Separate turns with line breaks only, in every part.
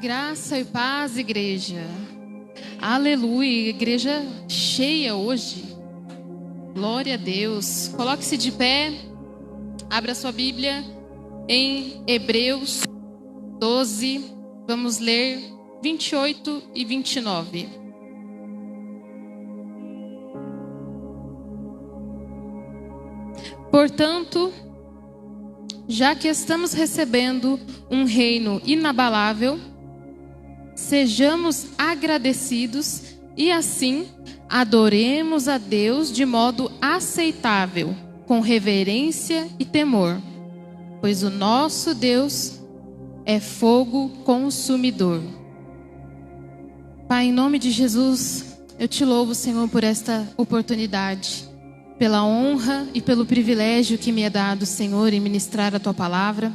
Graça e paz, igreja. Aleluia, igreja cheia hoje. Glória a Deus. Coloque-se de pé. Abra sua Bíblia em Hebreus 12. Vamos ler 28 e 29. Portanto, já que estamos recebendo um reino inabalável, sejamos agradecidos e assim adoremos a Deus de modo aceitável, com reverência e temor, pois o nosso Deus é fogo consumidor. Pai, em nome de Jesus, eu te louvo, Senhor, por esta oportunidade, pela honra e pelo privilégio que me é dado, Senhor, em ministrar a Tua palavra.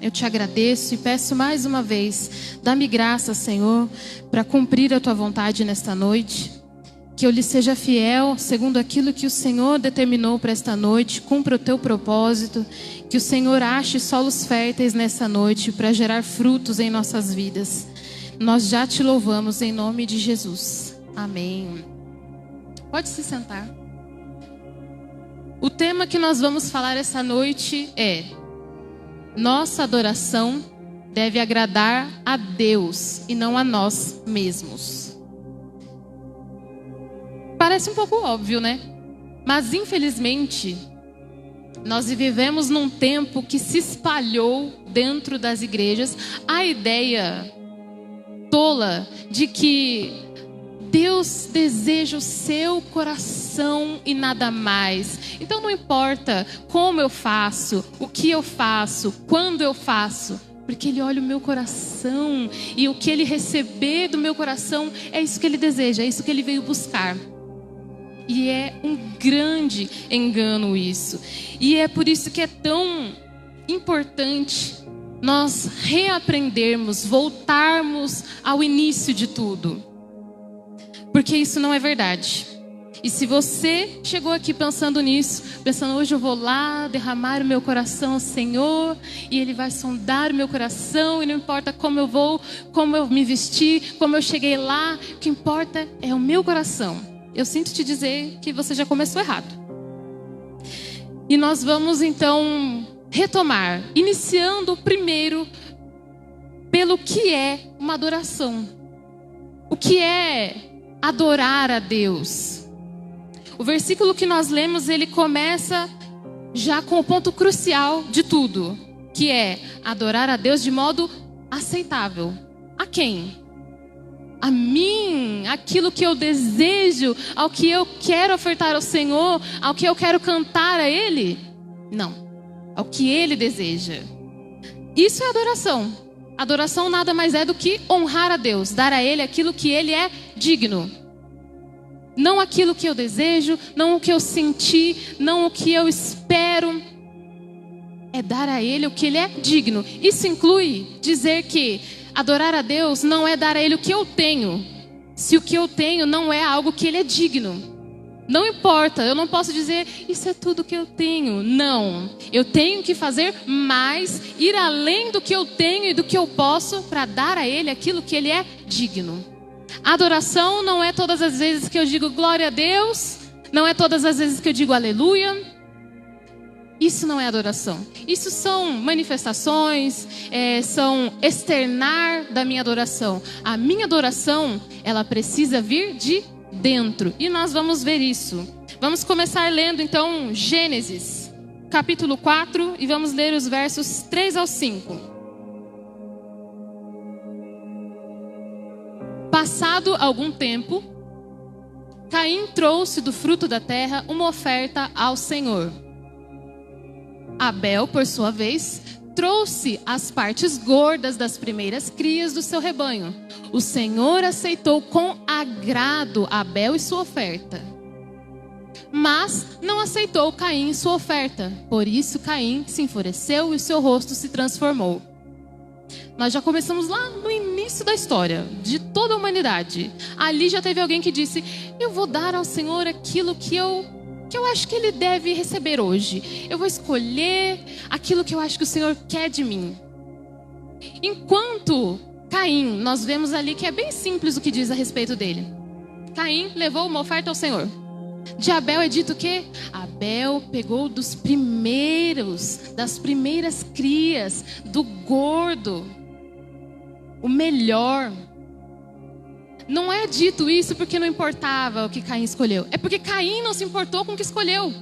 Eu te agradeço e peço mais uma vez, dá-me graça, Senhor, para cumprir a Tua vontade nesta noite. Que eu lhe seja fiel, segundo aquilo que o Senhor determinou para esta noite, cumpra o Teu propósito. Que o Senhor ache solos férteis nessa noite para gerar frutos em nossas vidas. Nós já te louvamos em nome de Jesus. Amém. Pode se sentar. O tema que nós vamos falar essa noite é: nossa adoração deve agradar a Deus e não a nós mesmos. Parece um pouco óbvio, né? Mas infelizmente, nós vivemos num tempo que se espalhou dentro das igrejas a ideia tola de que Deus deseja o seu coração e nada mais. Então não importa como eu faço, o que eu faço, quando eu faço, porque Ele olha o meu coração e o que Ele receber do meu coração é isso que Ele deseja, é isso que Ele veio buscar. E é um grande engano isso. E é por isso que é tão importante nós reaprendermos, voltarmos ao início de tudo. Porque isso não é verdade. E se você chegou aqui pensando nisso, pensando hoje eu vou lá derramar o meu coração ao Senhor e Ele vai sondar o meu coração e não importa como eu vou, como eu me vesti, como eu cheguei lá, o que importa é o meu coração. Eu sinto te dizer que você já começou errado. E nós vamos então retomar, iniciando primeiro pelo que é uma adoração. O que é adorar a Deus? O versículo que nós lemos, ele começa já com o ponto crucial de tudo, que é adorar a Deus de modo aceitável. A quem? A mim, aquilo que eu desejo, ao que eu quero ofertar ao Senhor, ao que eu quero cantar a Ele? Não, ao que Ele deseja. Isso é adoração. Adoração nada mais é do que honrar a Deus, dar a Ele aquilo que Ele é digno. Não aquilo que eu desejo, não o que eu senti, não o que eu espero. É dar a Ele o que Ele é digno. Isso inclui dizer que adorar a Deus não é dar a Ele o que eu tenho, se o que eu tenho não é algo que Ele é digno. Não importa, eu não posso dizer, isso é tudo que eu tenho. Não, eu tenho que fazer mais, ir além do que eu tenho e do que eu posso para dar a Ele aquilo que Ele é digno. Adoração não é todas as vezes que eu digo glória a Deus, não é todas as vezes que eu digo aleluia. Isso não é adoração. Isso são manifestações, são externar da minha adoração. A minha adoração, ela precisa vir de dentro. E nós vamos ver isso. Vamos começar lendo então Gênesis, capítulo 4, e vamos ler os versos 3 ao 5. Passado algum tempo, Caim trouxe do fruto da terra uma oferta ao Senhor. Abel, por sua vez, trouxe as partes gordas das primeiras crias do seu rebanho. O Senhor aceitou com agrado Abel e sua oferta, mas não aceitou Caim e sua oferta. Por isso Caim se enfureceu e o seu rosto se transformou. Nós já começamos lá no início da história, de toda a humanidade. Ali já teve alguém que disse, eu vou dar ao Senhor aquilo que eu acho que Ele deve receber hoje. Eu vou escolher aquilo que eu acho que o Senhor quer de mim. Enquanto Caim, nós vemos ali que é bem simples o que diz a respeito dele. Caim levou uma oferta ao Senhor. De Abel é dito que Abel pegou das primeiras crias, do gordo, o melhor. Não é dito isso porque não importava o que Caim escolheu. É porque Caim não se importou com o que escolheu.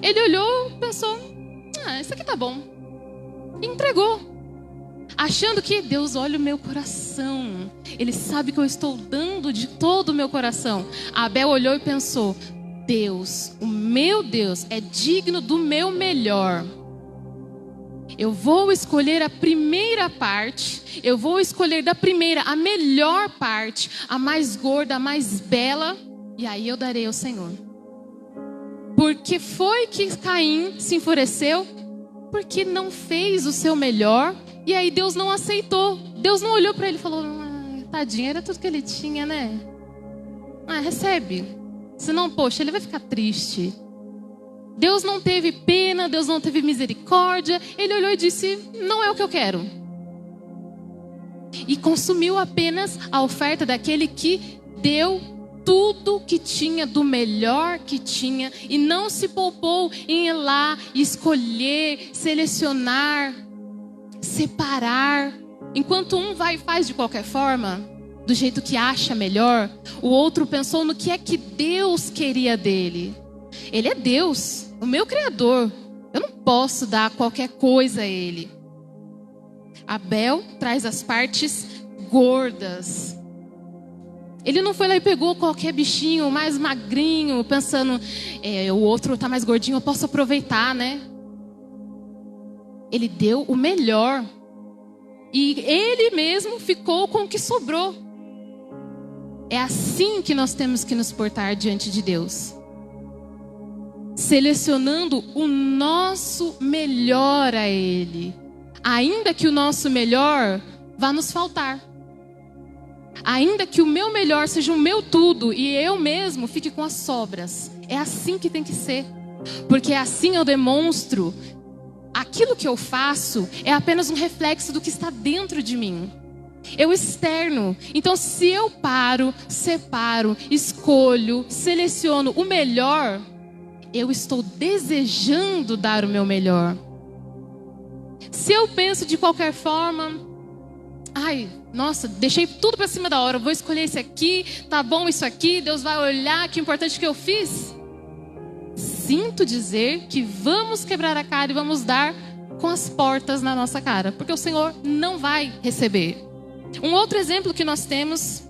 Ele olhou e pensou, isso aqui tá bom. E entregou. Achando que Deus olha o meu coração. Ele sabe que eu estou dando de todo o meu coração. Abel olhou e pensou, Deus, o meu Deus é digno do meu melhor. Eu vou escolher a primeira parte. Eu vou escolher da primeira a melhor parte, a mais gorda, a mais bela. E aí eu darei ao Senhor. Porque foi que Caim se enfureceu? Porque não fez o seu melhor. E aí Deus não aceitou. Deus não olhou para ele e falou, tadinho, era tudo que ele tinha, né? Recebe. Senão, poxa, ele vai ficar triste. Deus não teve pena, Deus não teve misericórdia. Ele olhou e disse, não é o que eu quero. E consumiu apenas a oferta daquele que deu tudo que tinha, do melhor que tinha. E não se poupou em ir lá, escolher, selecionar, separar. Enquanto um vai e faz de qualquer forma, do jeito que acha melhor, o outro pensou no que é que Deus queria dele. Ele é Deus, o meu Criador. Eu não posso dar qualquer coisa a Ele. Abel traz as partes gordas. Ele não foi lá e pegou qualquer bichinho mais magrinho, pensando, o outro está mais gordinho, eu posso aproveitar, né? Ele deu o melhor. E ele mesmo ficou com o que sobrou. É assim que nós temos que nos portar diante de Deus. Selecionando o nosso melhor a Ele. Ainda que o nosso melhor vá nos faltar. Ainda que o meu melhor seja o meu tudo e eu mesmo fique com as sobras. É assim que tem que ser. Porque assim eu demonstro aquilo que eu faço é apenas um reflexo do que está dentro de mim. Eu externo. Então se eu paro, separo, escolho, seleciono o melhor, eu estou desejando dar o meu melhor. Se eu penso de qualquer forma, nossa, deixei tudo para cima da hora, vou escolher esse aqui, tá bom isso aqui, Deus vai olhar, que importante que eu fiz. Sinto dizer que vamos quebrar a cara e vamos dar com as portas na nossa cara, porque o Senhor não vai receber. Um outro exemplo que nós temos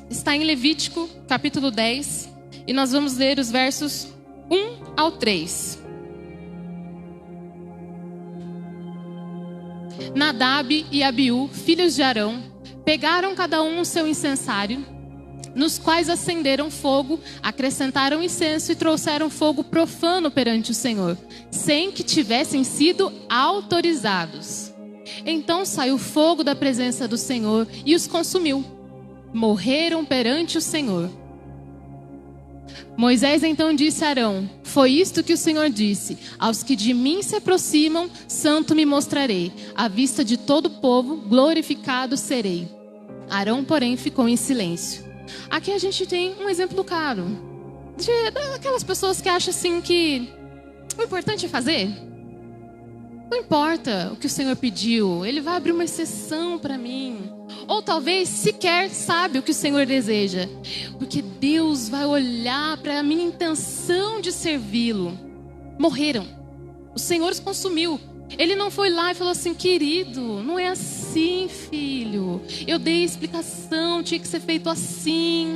está em Levítico, capítulo 10, e nós vamos ler os versos 1 ao 3. Nadab e Abiú, filhos de Arão, pegaram cada um o seu incensário, nos quais acenderam fogo, acrescentaram incenso e trouxeram fogo profano perante o Senhor, sem que tivessem sido autorizados. Então saiu fogo da presença do Senhor e os consumiu. Morreram perante o Senhor. Moisés então disse a Arão: foi isto que o Senhor disse: aos que de mim se aproximam, santo me mostrarei. À vista de todo o povo, glorificado serei. Arão, porém, ficou em silêncio. Aqui a gente tem um exemplo claro daquelas pessoas que acham assim que o importante é fazer. Não importa o que o Senhor pediu, Ele vai abrir uma exceção para mim. Ou talvez sequer sabe o que o Senhor deseja, porque Deus vai olhar para a minha intenção de servi-lo. Morreram. O Senhor os consumiu. Ele não foi lá e falou assim: querido, não é assim, filho. Eu dei explicação, tinha que ser feito assim.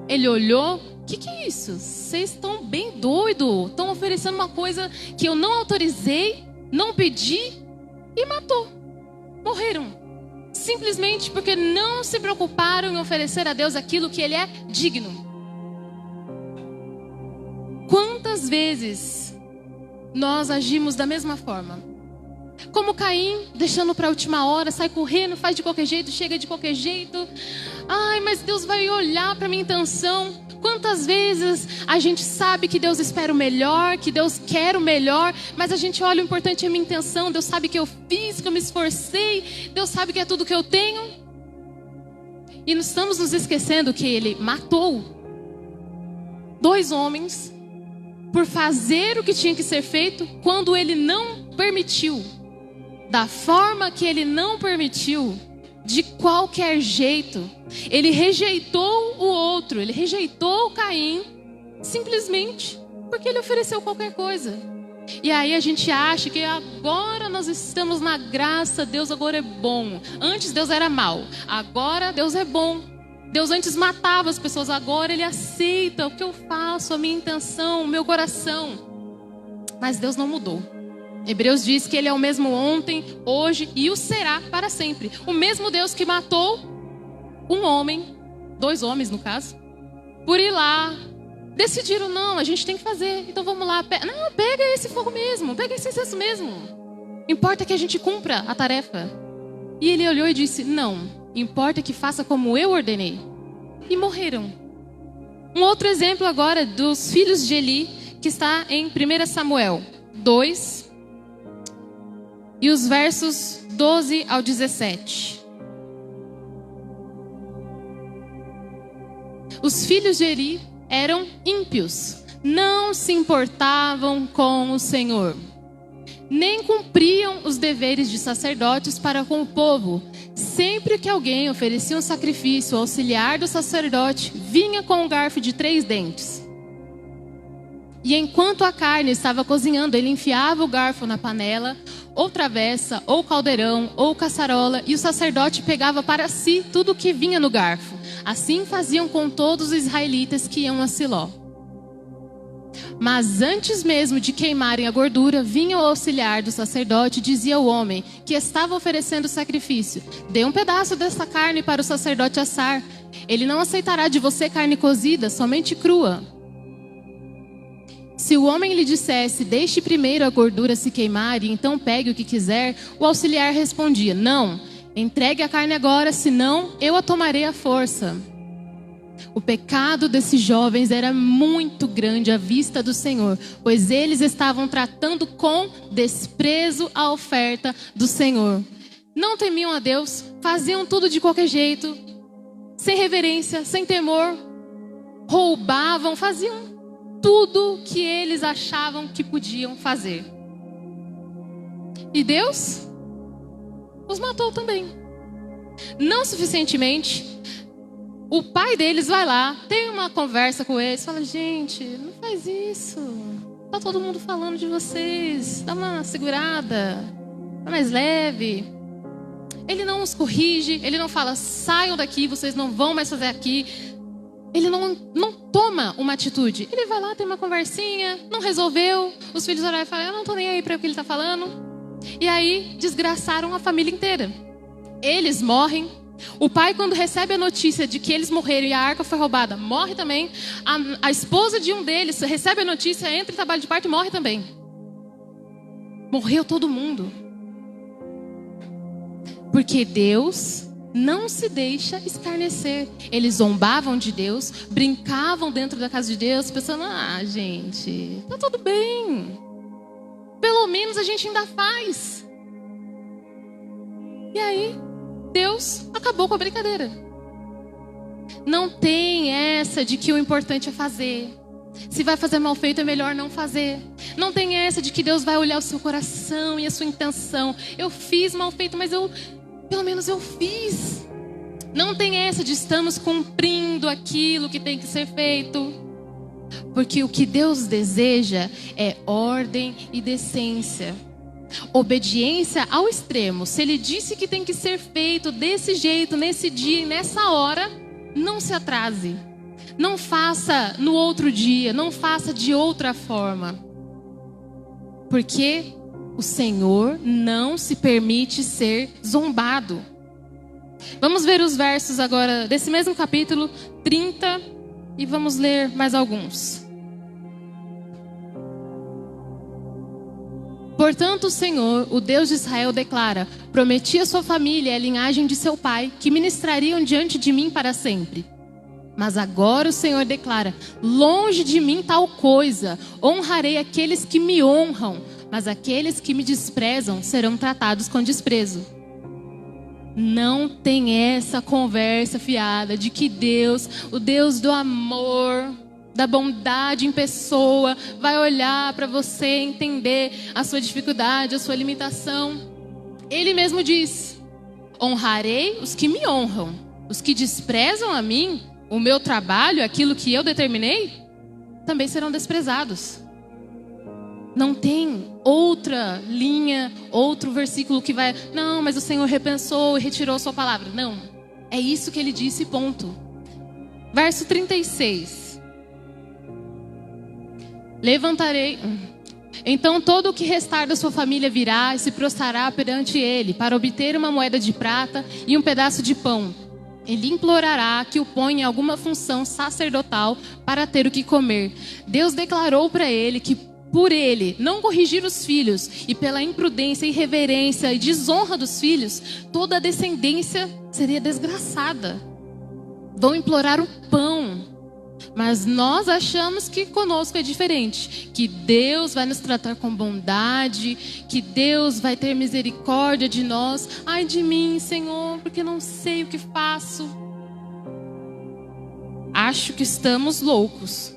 Ele olhou: o que é isso? Vocês estão bem doidos. Estão oferecendo uma coisa que eu não autorizei, não pedi, e matou. Morreram. Simplesmente porque não se preocuparam em oferecer a Deus aquilo que Ele é digno. Quantas vezes nós agimos da mesma forma? Como Caim, deixando para a última hora, sai correndo, faz de qualquer jeito, chega de qualquer jeito. Ai, mas Deus vai olhar para a minha intenção. Quantas vezes a gente sabe que Deus espera o melhor, que Deus quer o melhor, mas a gente olha, o importante é a minha intenção. Deus sabe que eu fiz, que eu me esforcei, Deus sabe que é tudo que eu tenho. E nós estamos nos esquecendo que Ele matou 2 homens por fazer o que tinha que ser feito, quando Ele não permitiu, da forma que Ele não permitiu, de qualquer jeito. Ele rejeitou o outro, Ele rejeitou Caim, simplesmente porque ele ofereceu qualquer coisa. E aí a gente acha que agora nós estamos na graça, Deus agora é bom. Antes Deus era mau, agora Deus é bom. Deus antes matava as pessoas, agora Ele aceita o que eu faço, a minha intenção, o meu coração. Mas Deus não mudou. Hebreus diz que Ele é o mesmo ontem, hoje e o será para sempre. O mesmo Deus que matou um homem, 2 homens no caso, por ir lá, decidiram, não, a gente tem que fazer, então vamos lá, não, pega esse fogo mesmo, pega esse incenso mesmo. Importa que a gente cumpra a tarefa. E Ele olhou e disse, não. Importa que faça como eu ordenei. E morreram. Um outro exemplo agora dos filhos de Eli, que está em 1 Samuel 2, e os versos 12 ao 17. Os filhos de Eli eram ímpios, não se importavam com o Senhor, nem cumpriam os deveres de sacerdotes para com o povo. Sempre que alguém oferecia um sacrifício, o auxiliar do sacerdote vinha com um garfo de 3 dentes. E enquanto a carne estava cozinhando, ele enfiava o garfo na panela, ou travessa, ou caldeirão, ou caçarola, e o sacerdote pegava para si tudo o que vinha no garfo. Assim faziam com todos os israelitas que iam a Siló. Mas antes mesmo de queimarem a gordura, vinha o auxiliar do sacerdote e dizia ao homem que estava oferecendo o sacrifício: dê um pedaço dessa carne para o sacerdote assar. Ele não aceitará de você carne cozida, somente crua. Se o homem lhe dissesse: deixe primeiro a gordura se queimar e então pegue o que quiser, o auxiliar respondia: não, entregue a carne agora, senão eu a tomarei à força. O pecado desses jovens era muito grande à vista do Senhor, pois eles estavam tratando com desprezo a oferta do Senhor. Não temiam a Deus, faziam tudo de qualquer jeito, sem reverência, sem temor, roubavam, faziam tudo que eles achavam que podiam fazer. E Deus os matou também. Não suficientemente, o pai deles vai lá, tem uma conversa com eles, fala: gente, não faz isso, tá todo mundo falando de vocês, dá uma segurada, tá mais leve. Ele não os corrige, ele não fala: saiam daqui, vocês não vão mais fazer aqui. Ele não toma uma atitude. Ele vai lá, tem uma conversinha, não resolveu. Os filhos oraram e falam: eu não tô nem aí para o que ele está falando. E aí desgraçaram a família inteira. Eles morrem. O pai, quando recebe a notícia de que eles morreram e a arca foi roubada, morre também. A esposa de um deles recebe a notícia, entra em trabalho de parto e morre também. Morreu todo mundo. Porque Deus não se deixa escarnecer. Eles zombavam de Deus, brincavam dentro da casa de Deus, pensando: ah, gente, tá tudo bem, pelo menos a gente ainda faz. E aí Deus acabou com a brincadeira. Não tem essa de que o importante é fazer. Se vai fazer mal feito, é melhor não fazer. Não tem essa de que Deus vai olhar o seu coração e a sua intenção. Eu fiz mal feito, mas pelo menos eu fiz. Não tem essa de estamos cumprindo aquilo que tem que ser feito. Porque o que Deus deseja é ordem e decência. Obediência ao extremo. Se Ele disse que tem que ser feito desse jeito, nesse dia e nessa hora, não se atrase. Não faça no outro dia, não faça de outra forma. Porque o Senhor não se permite ser zombado. Vamos ver os versos agora desse mesmo capítulo 30 e vamos ler mais alguns. Portanto, o Senhor, o Deus de Israel, declara: prometi à sua família e à linhagem de seu pai que ministrariam diante de mim para sempre. Mas agora o Senhor declara: longe de mim tal coisa. Honrarei aqueles que me honram, mas aqueles que me desprezam serão tratados com desprezo. Não tem essa conversa fiada de que Deus, o Deus do amor, da bondade em pessoa, vai olhar para você, entender a sua dificuldade, a sua limitação. Ele mesmo diz: honrarei os que me honram, os que desprezam a mim, o meu trabalho, aquilo que eu determinei, também serão desprezados. Não tem outra linha, outro versículo que vai... Não, mas o Senhor repensou e retirou sua palavra. Não, é isso que ele disse, ponto. Verso 36. Levantarei... Então todo o que restar da sua família virá e se prostrará perante ele, para obter uma moeda de prata e um pedaço de pão. Ele implorará que o ponha em alguma função sacerdotal para ter o que comer. Deus declarou para ele que por ele não corrigir os filhos e pela imprudência, irreverência e desonra dos filhos, toda a descendência seria desgraçada. Vão implorar o pão. Mas nós achamos que conosco é diferente, que Deus vai nos tratar com bondade, que Deus vai ter misericórdia de nós. Ai de mim, Senhor, porque não sei o que faço. Acho que estamos loucos.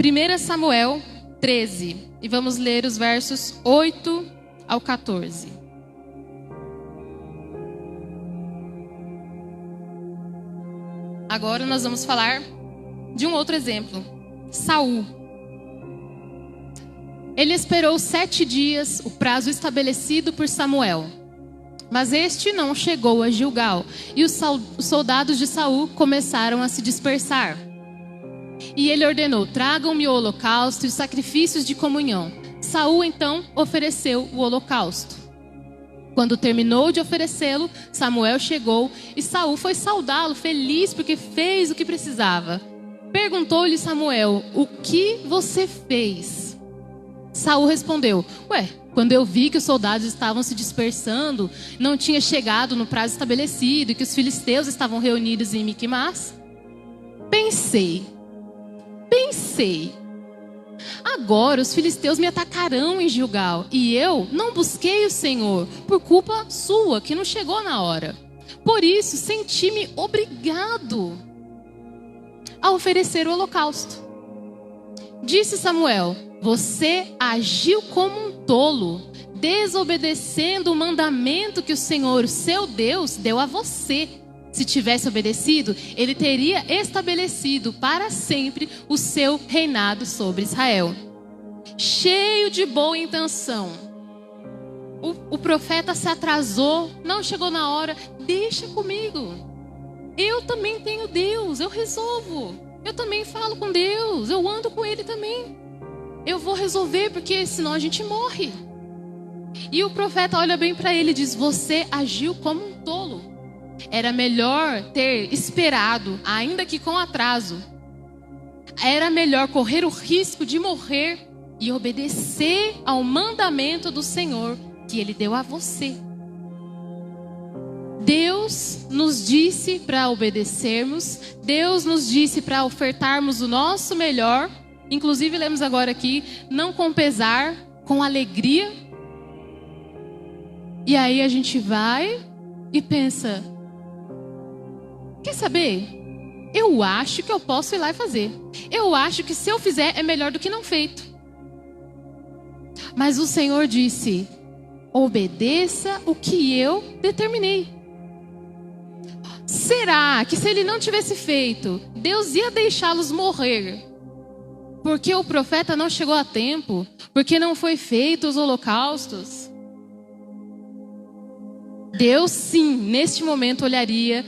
1 Samuel 13, e vamos ler os versos 8 ao 14. Agora nós vamos falar de um outro exemplo. Saul. Ele esperou 7 dias, o prazo estabelecido por Samuel. Mas este não chegou a Gilgal, e os soldados de Saul começaram a se dispersar. E ele ordenou: tragam-me o holocausto e os sacrifícios de comunhão. Saul então ofereceu o holocausto. Quando terminou de oferecê-lo, Samuel chegou e Saul foi saudá-lo, feliz porque fez o que precisava. Perguntou-lhe Samuel: o que você fez? Saul respondeu: quando eu vi que os soldados estavam se dispersando, não tinha chegado no prazo estabelecido e que os filisteus estavam reunidos em Miquimás, pensei, agora os filisteus me atacarão em Gilgal, e eu não busquei o Senhor, por culpa sua, que não chegou na hora. Por isso, senti-me obrigado a oferecer o holocausto. Disse Samuel: você agiu como um tolo, desobedecendo o mandamento que o Senhor, seu Deus, deu a você. Se tivesse obedecido, ele teria estabelecido para sempre o seu reinado sobre Israel. Cheio de boa intenção, o profeta se atrasou, não chegou na hora. Deixa comigo, eu também tenho Deus, eu resolvo. Eu também falo com Deus, eu ando com Ele também. Eu vou resolver, porque senão a gente morre. E o profeta olha bem para ele e diz: você agiu como um tolo. Era melhor ter esperado, ainda que com atraso. Era melhor correr o risco de morrer e obedecer ao mandamento do Senhor que Ele deu a você. Deus nos disse para obedecermos. Deus nos disse para ofertarmos o nosso melhor. Inclusive lemos agora aqui: não com pesar, com alegria. E aí a gente vai e pensa: quer saber? Eu acho que eu posso ir lá e fazer. Eu acho que se eu fizer é melhor do que não feito. Mas o Senhor disse: obedeça o que eu determinei. Será que se ele não tivesse feito, Deus ia deixá-los morrer? Porque o profeta não chegou a tempo? Porque não foi feito os holocaustos? Deus sim, neste momento olharia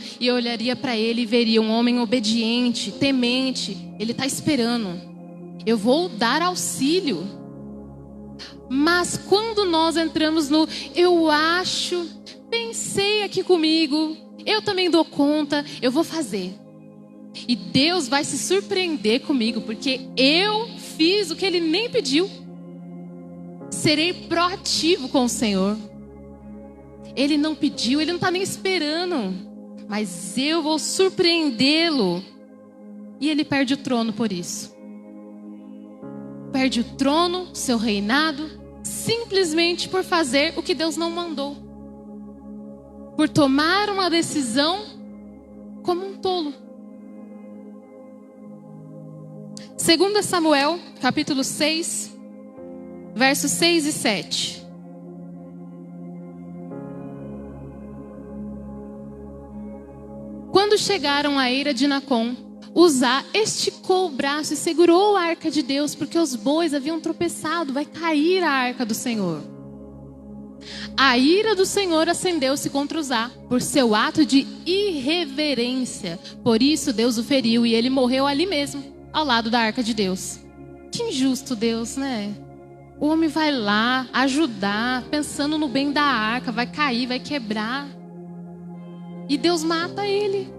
para ele e veria um homem obediente, temente. Ele está esperando. Eu vou dar auxílio. Mas quando nós entramos no eu acho, pensei aqui comigo, eu também dou conta, eu vou fazer. E Deus vai se surpreender comigo, porque eu fiz o que Ele nem pediu. Serei proativo com o Senhor. Ele não pediu, Ele não está nem esperando. mas eu vou surpreendê-lo. E ele perde o trono por isso. Perde o trono, seu reinado, simplesmente por fazer o que Deus não mandou. Por tomar uma decisão como um tolo. 2 Samuel, capítulo 6, versos 6 e 7. Quando chegaram à eira de Nacon, Uzá esticou o braço e segurou a arca de Deus, porque os bois haviam tropeçado, vai cair a arca do Senhor. A ira do Senhor acendeu-se contra Uzá, por seu ato de irreverência. Por isso Deus o feriu e ele morreu ali mesmo, ao lado da arca de Deus. Que injusto Deus, né? O homem vai lá ajudar, pensando no bem da arca, vai cair, vai quebrar. E Deus mata ele.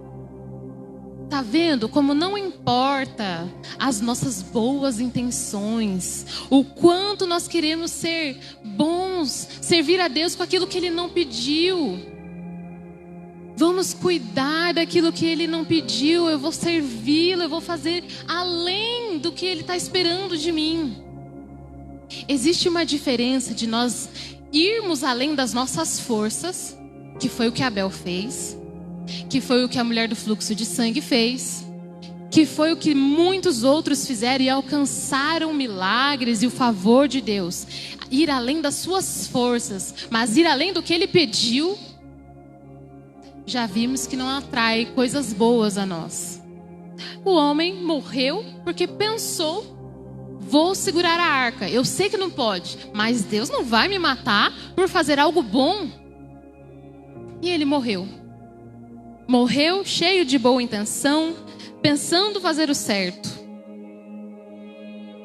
Tá vendo como não importa as nossas boas intenções, o quanto nós queremos ser bons, servir a Deus com aquilo que Ele não pediu. Vamos cuidar daquilo que Ele não pediu, eu vou servi-lo, eu vou fazer além do que Ele está esperando de mim. Existe uma diferença de nós irmos além das nossas forças, que foi o que Abel fez, que foi o que a mulher do fluxo de sangue fez, que foi o que muitos outros fizeram e alcançaram milagres e o favor de Deus. Ir além das suas forças, mas ir além do que Ele pediu, já vimos que não atrai coisas boas a nós. O homem morreu porque pensou: vou segurar a arca, eu sei que não pode, mas Deus não vai me matar por fazer algo bom. E ele morreu. Morreu cheio de boa intenção, pensando fazer o certo.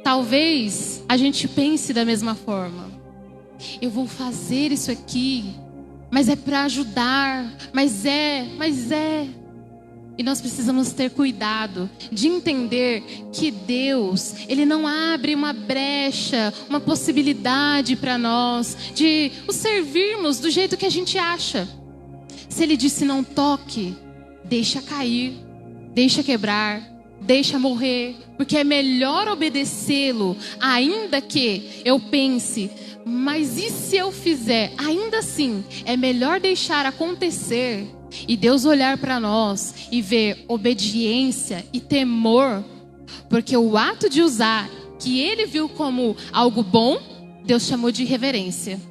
Talvez a gente pense da mesma forma. Eu vou fazer isso aqui, mas é para ajudar, mas é. E nós precisamos ter cuidado de entender que Deus, Ele não abre uma brecha, uma possibilidade para nós de o servirmos do jeito que a gente acha. Se Ele disse não toque, deixa cair, deixa quebrar, deixa morrer, porque é melhor obedecê-lo, ainda que eu pense, mas e se eu fizer? Ainda assim, é melhor deixar acontecer e Deus olhar para nós e ver obediência e temor, porque o ato de usar, que ele viu como algo bom, Deus chamou de irreverência.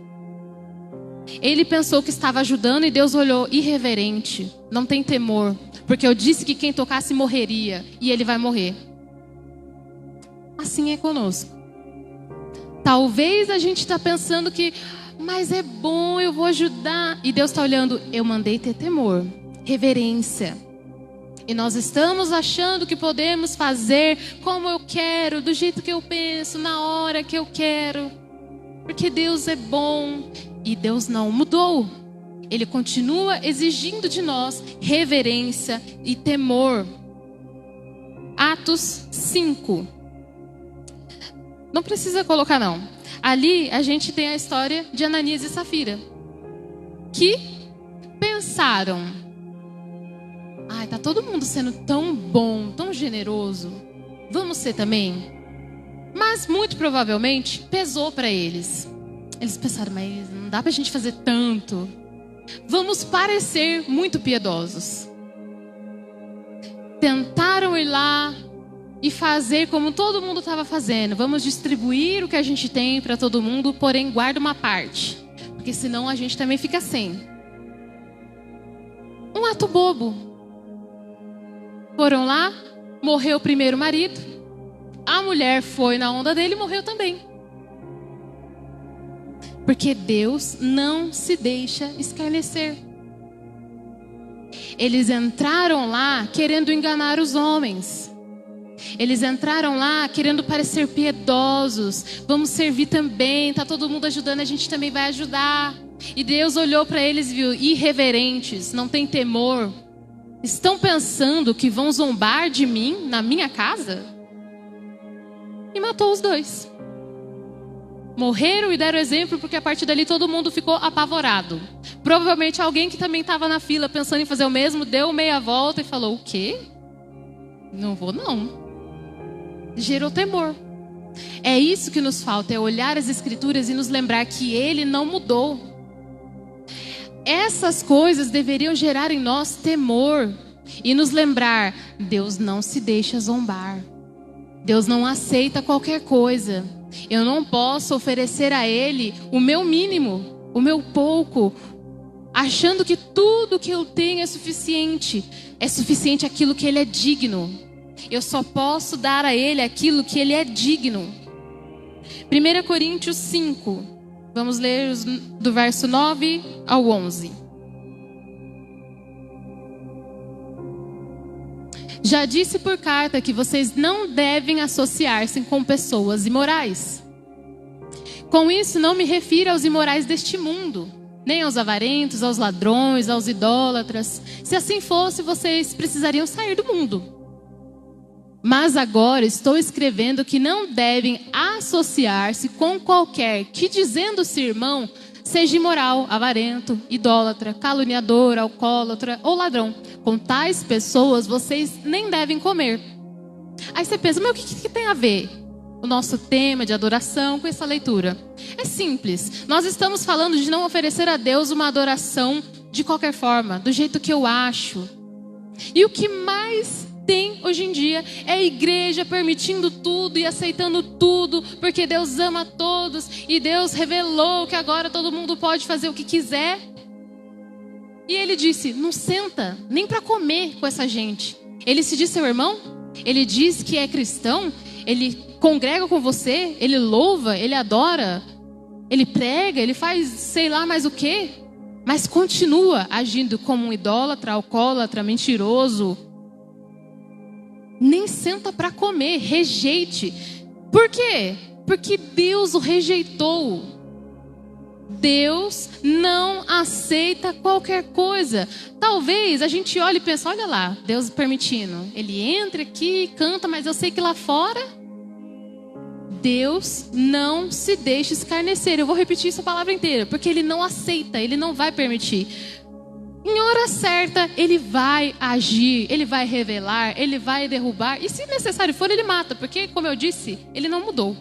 Ele pensou que estava ajudando e Deus olhou irreverente, não tem temor, porque eu disse que quem tocasse morreria e ele vai morrer. Assim é conosco. Talvez a gente está pensando que, mas é bom, eu vou ajudar. E Deus está olhando, eu mandei ter temor, reverência. E nós estamos achando que podemos fazer como eu quero, do jeito que eu penso, na hora que eu quero. Porque Deus é bom. E Deus não mudou. Ele continua exigindo de nós reverência e temor. Atos 5. Não precisa colocar não. Ali a gente tem a história de Ananias e Safira, que pensaram: ai, tá todo mundo sendo tão bom, tão generoso, vamos ser também. Mas muito provavelmente pesou para eles. Eles pensaram: mas não dá pra gente fazer tanto. Vamos parecer muito piedosos. Tentaram ir lá e fazer como todo mundo estava fazendo. Vamos distribuir o que a gente tem para todo mundo, porém guarda uma parte, porque senão a gente também fica sem. Um ato bobo. Foram lá, morreu o primeiro marido, a mulher foi na onda dele e morreu também. Porque Deus não se deixa escarnecer. Eles entraram lá querendo enganar os homens. Eles entraram lá querendo parecer piedosos. Vamos servir também, tá todo mundo ajudando, a gente também vai ajudar. E Deus olhou para eles e viu: irreverentes, não tem temor. Estão pensando que vão zombar de mim na minha casa? E matou os dois. Morreram e deram exemplo, porque a partir dali todo mundo ficou apavorado. Provavelmente alguém que também estava na fila pensando em fazer o mesmo, deu meia volta e falou: o quê? Não vou não. Gerou temor. É isso que nos falta, é olhar as Escrituras e nos lembrar que Ele não mudou. Essas coisas deveriam gerar em nós temor e nos lembrar: Deus não se deixa zombar. Deus não aceita qualquer coisa. Eu não posso oferecer a Ele o meu mínimo, o meu pouco, achando que tudo que eu tenho é suficiente aquilo que Ele é digno. Eu só posso dar a Ele aquilo que Ele é digno. 1 Coríntios 5, vamos ler do verso 9 ao 11. Já disse por carta que vocês não devem associar-se com pessoas imorais. Com isso não me refiro aos imorais deste mundo, nem aos avarentos, aos ladrões, aos idólatras. Se assim fosse, vocês precisariam sair do mundo. Mas agora estou escrevendo que não devem associar-se com qualquer que, dizendo-se irmão, seja imoral, avarento, idólatra, caluniador, alcoólatra ou ladrão. Com tais pessoas vocês nem devem comer. Aí você pensa: mas o que tem a ver o nosso tema de adoração com essa leitura? É simples. Nós estamos falando de não oferecer a Deus uma adoração de qualquer forma, do jeito que eu acho. E o que mais tem hoje em dia é a igreja permitindo tudo e aceitando tudo, porque Deus ama todos e Deus revelou que agora todo mundo pode fazer o que quiser. E Ele disse: não senta nem para comer com essa gente. Ele se diz seu irmão? Ele diz que é cristão? Ele congrega com você? Ele louva? Ele adora? Ele prega? Ele faz sei lá mais o quê? Mas continua agindo como um idólatra, alcoólatra, mentiroso. Nem senta para comer, rejeite. Por quê? Porque Deus o rejeitou. Deus não aceita qualquer coisa. Talvez a gente olhe e pense: olha lá, Deus permitindo. Ele entra aqui e canta, mas eu sei que lá fora Deus não se deixa escarnecer. Eu vou repetir essa palavra inteira, porque Ele não aceita, Ele não vai permitir. Em hora certa, Ele vai agir, Ele vai revelar, Ele vai derrubar. E se necessário for, Ele mata, porque, como eu disse, Ele não mudou.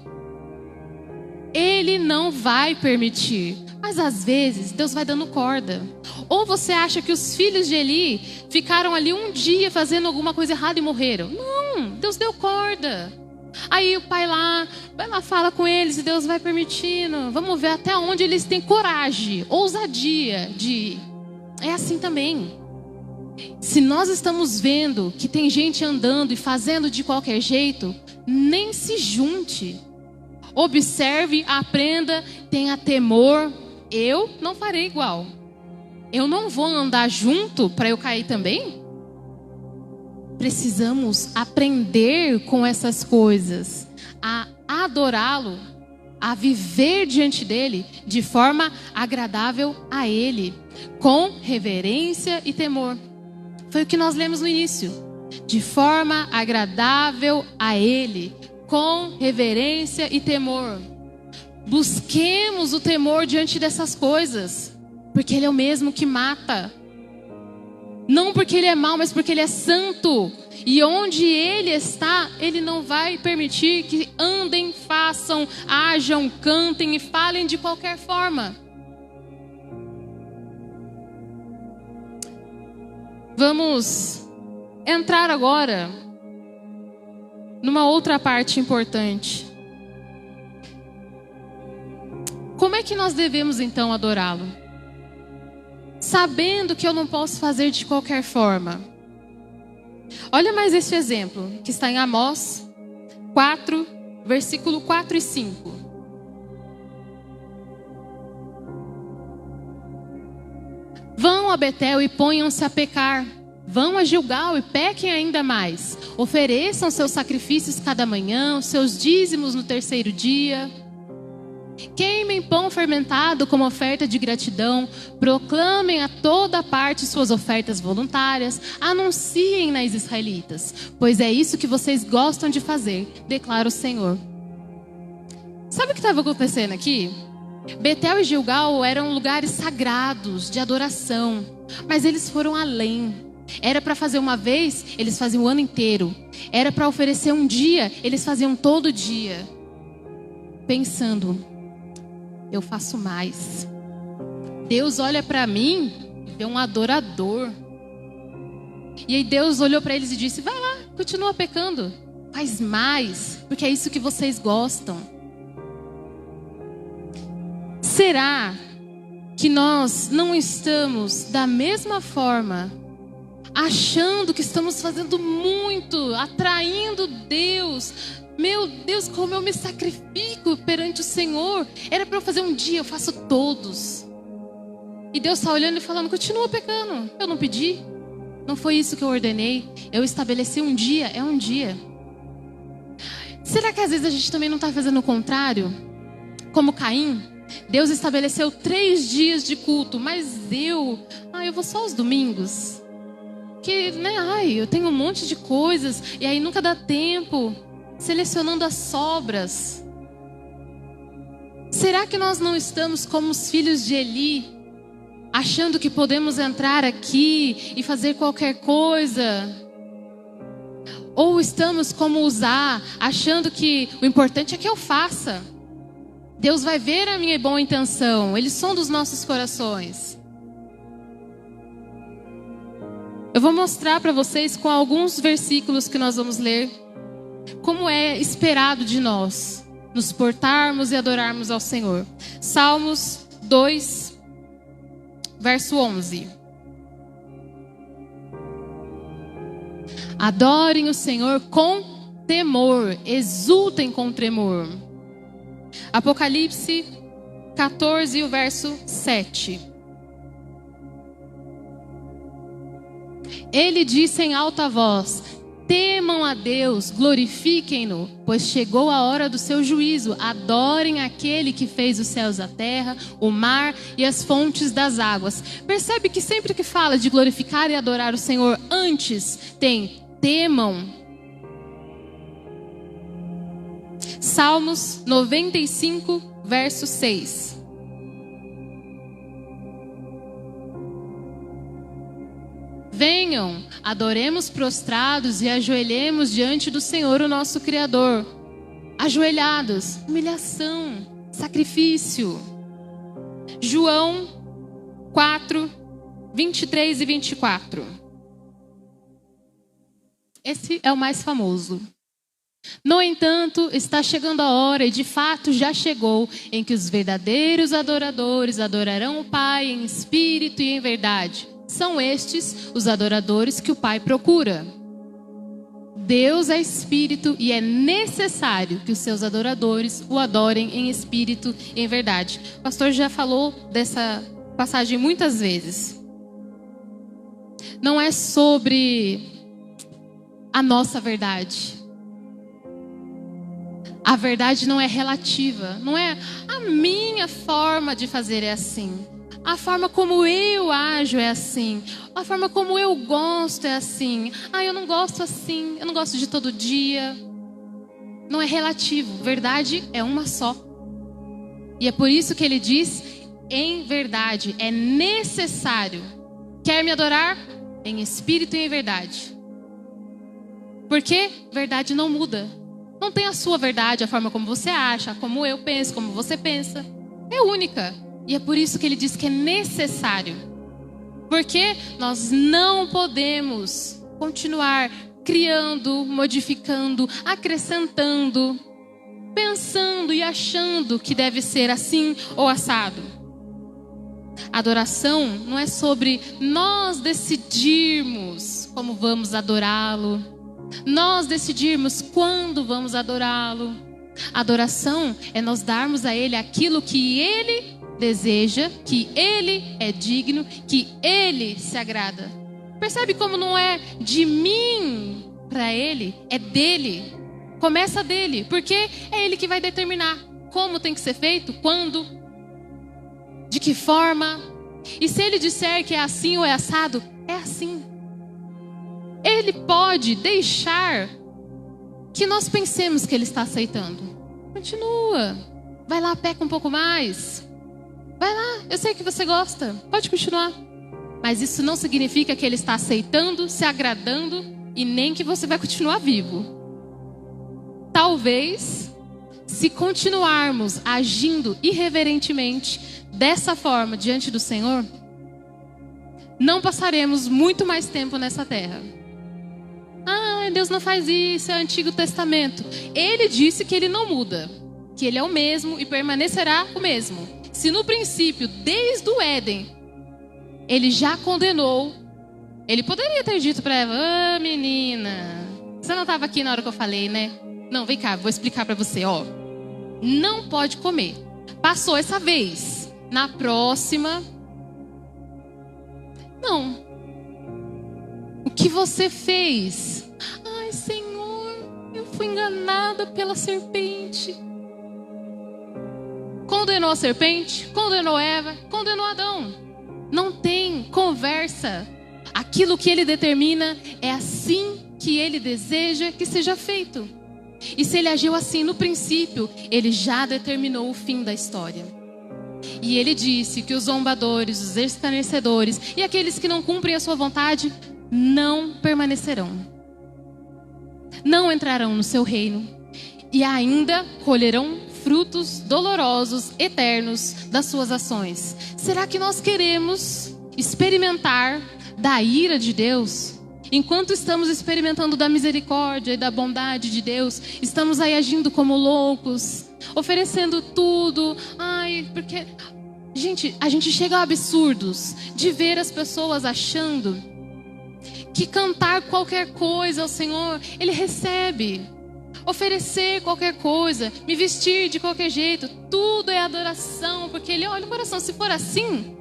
Ele não vai permitir. Mas às vezes, Deus vai dando corda. Ou você acha que os filhos de Eli ficaram ali um dia fazendo alguma coisa errada e morreram? Não, Deus deu corda. Aí o pai vai lá, fala com eles e Deus vai permitindo. Vamos ver até onde eles têm coragem, ousadia de ir. É assim também. Se nós estamos vendo que tem gente andando e fazendo de qualquer jeito, nem se junte. Observe, aprenda, tenha temor. Eu não farei igual. Eu não vou andar junto para eu cair também. Precisamos aprender com essas coisas, a adorá-lo, a viver diante dele de forma agradável a ele, com reverência e temor. Foi o que nós lemos no início. De forma agradável a ele, com reverência e temor. Busquemos o temor diante dessas coisas, porque Ele é o mesmo que mata. Não porque Ele é mau, mas porque Ele é santo. E onde Ele está, Ele não vai permitir que andem, façam, hajam, cantem e falem de qualquer forma. Vamos entrar agora numa outra parte importante. Como é que nós devemos então adorá-lo? Sabendo que eu não posso fazer de qualquer forma. Olha mais este exemplo, que está em Amós 4, versículo 4 e 5. Vão a Betel e ponham-se a pecar. Vão a Gilgal e pequem ainda mais. Ofereçam seus sacrifícios cada manhã, os seus dízimos no terceiro dia. Queimem pão fermentado como oferta de gratidão. Proclamem a toda parte suas ofertas voluntárias. Anunciem nas israelitas, pois é isso que vocês gostam de fazer, declara o Senhor. Sabe o que estava acontecendo aqui? Betel e Gilgal eram lugares sagrados de adoração, mas eles foram além. Era para fazer uma vez, eles faziam o ano inteiro. Era para oferecer um dia, eles faziam todo dia. Pensando, eu faço mais. Deus olha para mim e vê um adorador. E aí Deus olhou para eles e disse: vai lá, continua pecando, faz mais, porque é isso que vocês gostam. Será que nós não estamos da mesma forma, achando que estamos fazendo muito, atraindo Deus? Meu Deus, como eu me sacrifico perante o Senhor. Era para eu fazer um dia, eu faço todos. E Deus está olhando e falando: continua pecando, eu não pedi. Não foi isso que eu ordenei. Eu estabeleci um dia, é um dia. Será que às vezes a gente também não está fazendo o contrário? Como Caim? Deus estabeleceu 3 dias de culto, mas eu vou só aos domingos. Que, eu tenho um monte de coisas, e aí nunca dá tempo, selecionando as sobras. Será que nós não estamos como os filhos de Eli, achando que podemos entrar aqui e fazer qualquer coisa? Ou estamos como Uzá, achando que o importante é que eu faça. Deus vai ver a minha boa intenção. Ele sonda os nossos corações. Eu vou mostrar para vocês com alguns versículos que nós vamos ler como é esperado de nós nos portarmos e adorarmos ao Senhor. Salmos 2, verso 11. Adorem o Senhor com temor, exultem com tremor. Apocalipse 14, o verso 7. Ele disse em alta voz: temam a Deus, glorifiquem-no, pois chegou a hora do seu juízo. Adorem aquele que fez os céus, a terra, o mar e as fontes das águas. Percebe que sempre que fala de glorificar e adorar o Senhor, antes tem temam. Salmos 95, verso 6. Venham, adoremos prostrados e ajoelhemos diante do Senhor, o nosso Criador. Ajoelhados, humilhação, sacrifício. João 4, 23 e 24. Esse é o mais famoso. No entanto, está chegando a hora, e de fato já chegou, em que os verdadeiros adoradores adorarão o Pai em espírito e em verdade. São estes os adoradores que o Pai procura. Deus é espírito e é necessário que os seus adoradores o adorem em espírito e em verdade. O pastor já falou dessa passagem muitas vezes. Não é sobre a nossa verdade. A verdade não é relativa, não é a minha forma de fazer é assim. A forma como eu ajo é assim. A forma como eu gosto é assim. Eu não gosto assim, eu não gosto de todo dia. Não é relativo, verdade é uma só. E é por isso que ele diz, em verdade, é necessário. Quer me adorar? Em espírito e em verdade. Porque verdade não muda. Não tem a sua verdade, a forma como você acha, como eu penso, como você pensa. É única. E é por isso que ele diz que é necessário. Porque nós não podemos continuar criando, modificando, acrescentando, pensando e achando que deve ser assim ou assado. Adoração não é sobre nós decidirmos como vamos adorá-lo. Nós decidirmos quando vamos adorá-lo. Adoração é nós darmos a Ele aquilo que Ele deseja, que Ele é digno, que Ele se agrada. Percebe como não é de mim para Ele, é dele. Começa dele, porque é Ele que vai determinar como tem que ser feito, quando, de que forma. E se Ele disser que é assim ou é assado, é assim. Ele pode deixar que nós pensemos que Ele está aceitando. Continua. Vai lá, peca um pouco mais. Vai lá, eu sei que você gosta, pode continuar. Mas isso não significa que ele está aceitando, se agradando e nem que você vai continuar vivo. Talvez, se continuarmos agindo irreverentemente dessa forma diante do Senhor, não passaremos muito mais tempo nessa terra. Ah, Deus não faz isso, é Antigo Testamento. Ele disse que ele não muda, que ele é o mesmo e permanecerá o mesmo. Se no princípio, desde o Éden, ele já condenou, ele poderia ter dito para Eva: menina, você não estava aqui na hora que eu falei, né? Não, vem cá, vou explicar para você, ó. Não pode comer. Passou essa vez. Na próxima, não. O que você fez? Ai, Senhor, eu fui enganada pela serpente. Condenou a serpente, condenou Eva, condenou Adão. Não tem conversa. Aquilo que ele determina é assim que ele deseja que seja feito. E se ele agiu assim no princípio, ele já determinou o fim da história. E ele disse que os zombadores, os escarnecedores e aqueles que não cumprem a sua vontade não permanecerão. Não entrarão no seu reino. E ainda colherão frutos dolorosos, eternos das suas ações. Será que nós queremos experimentar da ira de Deus? Enquanto estamos experimentando da misericórdia e da bondade de Deus, estamos aí agindo como loucos, oferecendo tudo. Ai, porque... Gente, a gente chega a absurdos de ver as pessoas achando que cantar qualquer coisa ao Senhor, Ele recebe. Oferecer qualquer coisa, me vestir de qualquer jeito, tudo é adoração, porque Ele olha o coração. Se for assim,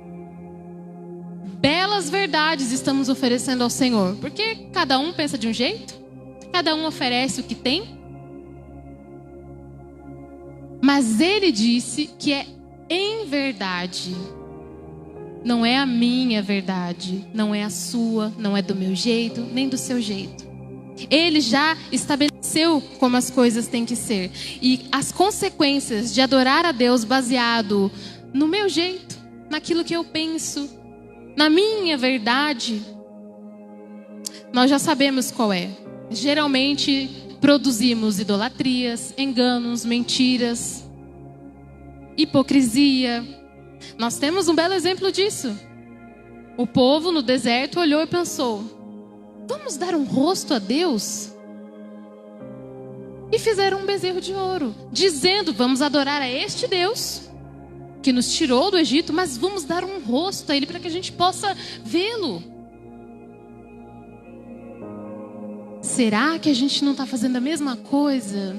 belas verdades estamos oferecendo ao Senhor, porque cada um pensa de um jeito, cada um oferece o que tem, mas Ele disse que é em verdade. Não é a minha verdade, não é a sua, não é do meu jeito, nem do seu jeito. Ele já estabeleceu como as coisas têm que ser. E as consequências de adorar a Deus baseado no meu jeito, naquilo que eu penso, na minha verdade, nós já sabemos qual é. Geralmente produzimos idolatrias, enganos, mentiras, hipocrisia. Nós temos um belo exemplo disso. O povo no deserto olhou e pensou: vamos dar um rosto a Deus? E fizeram um bezerro de ouro, dizendo: vamos adorar a este Deus que nos tirou do Egito, mas vamos dar um rosto a Ele para que a gente possa vê-lo. Será que a gente não está fazendo a mesma coisa?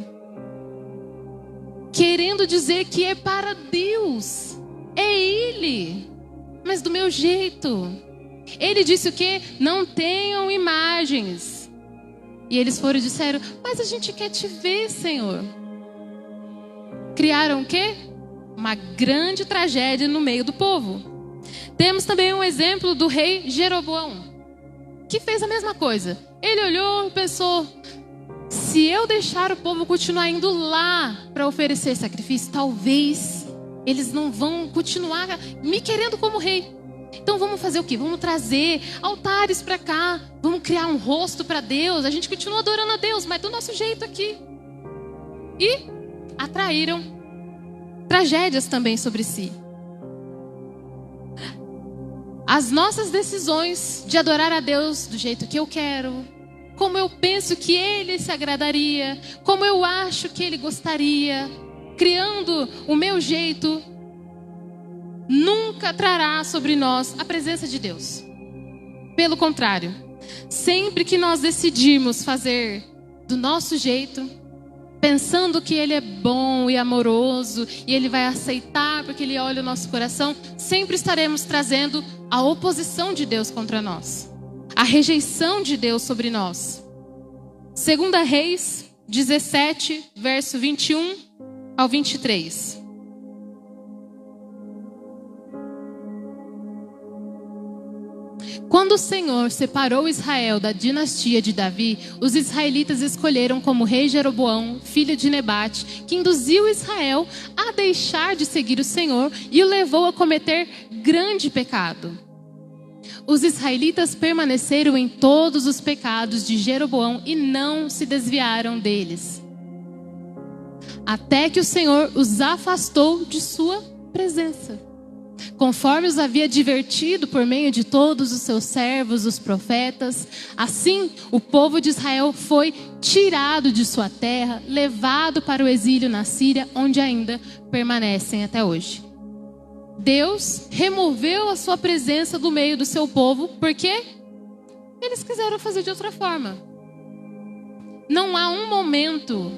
Querendo dizer que é para Deus, é Ele, mas do meu jeito. Ele disse o quê? Não tenham imagens. E eles foram e disseram: mas a gente quer te ver, Senhor. Criaram o quê? Uma grande tragédia no meio do povo. Temos também um exemplo do rei Jeroboão, que fez a mesma coisa. Ele olhou e pensou: se eu deixar o povo continuar indo lá para oferecer sacrifício, talvez eles não vão continuar me querendo como rei. Então vamos fazer o quê? Vamos trazer altares para cá, vamos criar um rosto para Deus. A gente continua adorando a Deus, mas do nosso jeito aqui. E atraíram tragédias também sobre si. As nossas decisões de adorar a Deus do jeito que eu quero, como eu penso que Ele se agradaria, como eu acho que Ele gostaria, criando o meu jeito, nunca trará sobre nós a presença de Deus. Pelo contrário, sempre que nós decidimos fazer do nosso jeito, pensando que Ele é bom e amoroso e Ele vai aceitar porque Ele olha o nosso coração, sempre estaremos trazendo a oposição de Deus contra nós, a rejeição de Deus sobre nós. 2 Reis 17, verso 21 ao 23. Quando o Senhor separou Israel da dinastia de Davi, os israelitas escolheram como rei Jeroboão, filho de Nebate, que induziu Israel a deixar de seguir o Senhor e o levou a cometer grande pecado. Os israelitas permaneceram em todos os pecados de Jeroboão e não se desviaram deles, até que o Senhor os afastou de sua presença, conforme os havia advertido por meio de todos os seus servos, os profetas. Assim, o povo de Israel foi tirado de sua terra, levado para o exílio na Síria, onde ainda permanecem até hoje. Deus removeu a sua presença do meio do seu povo, porque eles quiseram fazer de outra forma. Não há um momento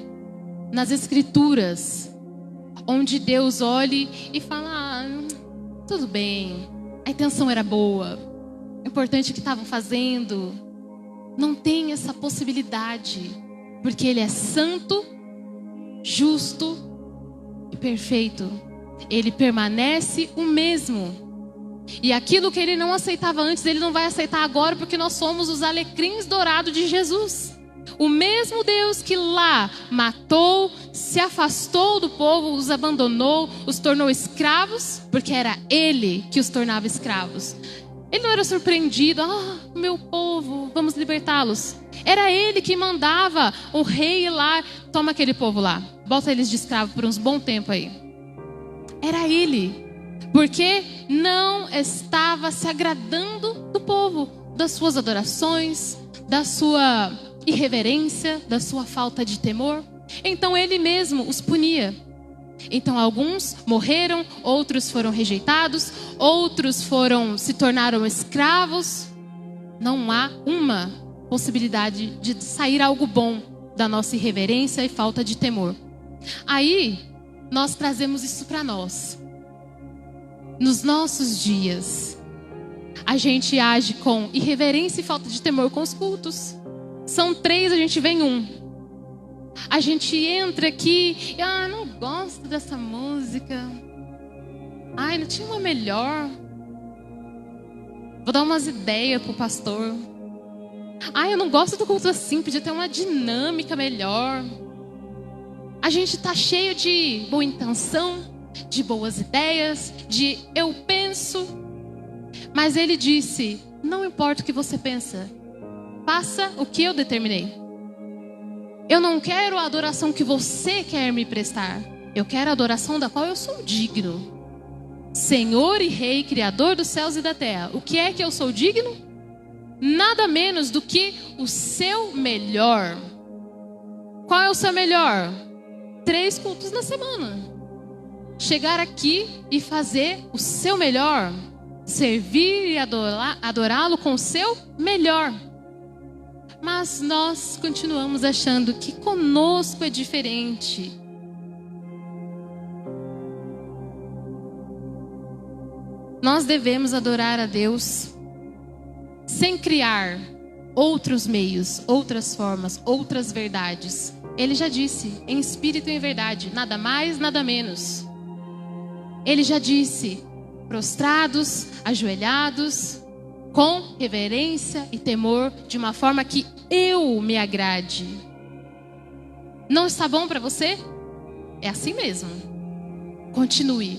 nas Escrituras onde Deus olhe e fala: tudo bem, a intenção era boa, o importante é que estavam fazendo. Não tem essa possibilidade, porque Ele é santo, justo e perfeito. Ele permanece o mesmo. E aquilo que Ele não aceitava antes, Ele não vai aceitar agora, porque nós somos os alecrins dourados de Jesus. O mesmo Deus que lá matou, se afastou do povo, os abandonou, os tornou escravos, porque era Ele que os tornava escravos. Ele não era surpreendido: meu povo, vamos libertá-los. Era Ele que mandava o rei ir lá: toma aquele povo lá, bota eles de escravo por uns bom tempo aí. Era Ele, porque não estava se agradando do povo, das suas adorações, da sua irreverência, da sua falta de temor. Então Ele mesmo os punia. Então alguns morreram, outros foram rejeitados, outros se tornaram escravos. Não há uma possibilidade de sair algo bom da nossa irreverência e falta de temor. Aí nós trazemos isso para nós. Nos nossos dias, a gente age com irreverência e falta de temor com os cultos. São 3, a gente vem 1. A gente entra aqui e não gosto dessa música. Não tinha uma melhor. Vou dar umas ideias pro pastor. Eu não gosto do culto assim, podia ter uma dinâmica melhor. A gente está cheio de boa intenção, de boas ideias, de eu penso. Mas Ele disse: não importa o que você pensa, faça o que eu determinei. Eu não quero a adoração que você quer me prestar. Eu quero a adoração da qual eu sou digno. Senhor e Rei, Criador dos céus e da terra. O que é que eu sou digno? Nada menos do que o seu melhor. Qual é o seu melhor? 3 cultos na semana. Chegar aqui e fazer o seu melhor. Servir e adorá-lo com o seu melhor. Mas nós continuamos achando que conosco é diferente. Nós devemos adorar a Deus sem criar outros meios, outras formas, outras verdades. Ele já disse: em espírito e em verdade, nada mais, nada menos. Ele já disse: prostrados, ajoelhados, com reverência e temor, de uma forma que eu me agrade. Não está bom para você? É assim mesmo. Continue.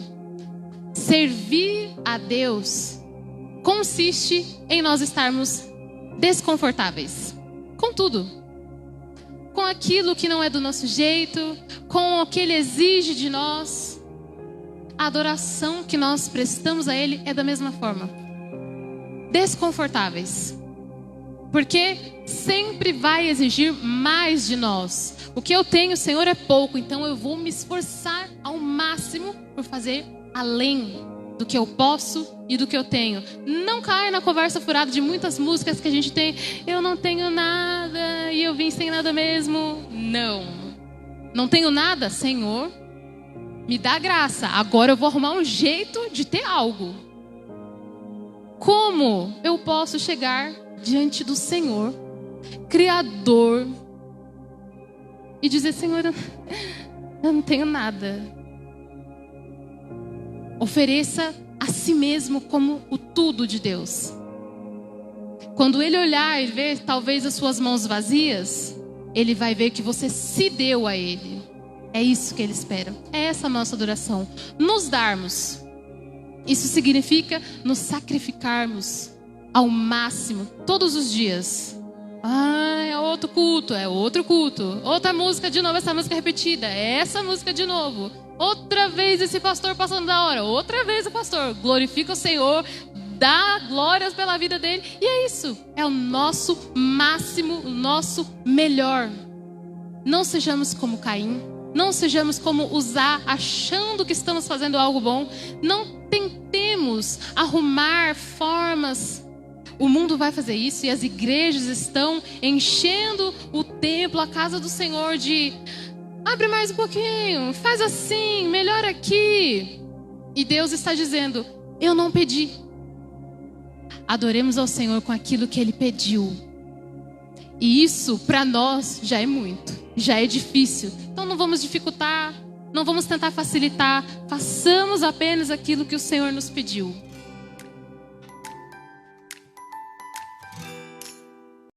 Servir a Deus consiste em nós estarmos desconfortáveis com tudo, com aquilo que não é do nosso jeito, com o que Ele exige de nós. A adoração que nós prestamos a Ele é da mesma forma. Desconfortáveis, porque sempre vai exigir mais de nós. O que eu tenho, Senhor, é pouco, então eu vou me esforçar ao máximo por fazer além do que eu posso e do que eu tenho. Não caia na conversa furada de muitas músicas que a gente tem: eu não tenho nada e eu vim sem nada mesmo. Não tenho nada, Senhor, me dá graça, agora eu vou arrumar um jeito de ter algo. Como eu posso chegar diante do Senhor, Criador, e dizer: Senhor, eu não tenho nada? Ofereça a si mesmo como o tudo de Deus. Quando Ele olhar e ver talvez as suas mãos vazias, Ele vai ver que você se deu a Ele. É isso que Ele espera. É essa a nossa adoração. Nos darmos. Isso significa nos sacrificarmos ao máximo, todos os dias. Ah, é outro culto, é outro culto. Outra música de novo, essa música repetida. É essa música de novo. Outra vez esse pastor passando da hora. Outra vez o pastor. Glorifica o Senhor, dá glórias pela vida dele. E é isso. É o nosso máximo, o nosso melhor. Não sejamos como Caim. Não sejamos como Uzá, achando que estamos fazendo algo bom. Não tentemos arrumar formas. O mundo vai fazer isso e as igrejas estão enchendo o templo, a casa do Senhor de... Abre mais um pouquinho, faz assim, melhor aqui. E Deus está dizendo, eu não pedi. Adoremos ao Senhor com aquilo que Ele pediu. E isso para nós já é muito, já é difícil. Então não vamos dificultar, não vamos tentar facilitar. Façamos apenas aquilo que o Senhor nos pediu.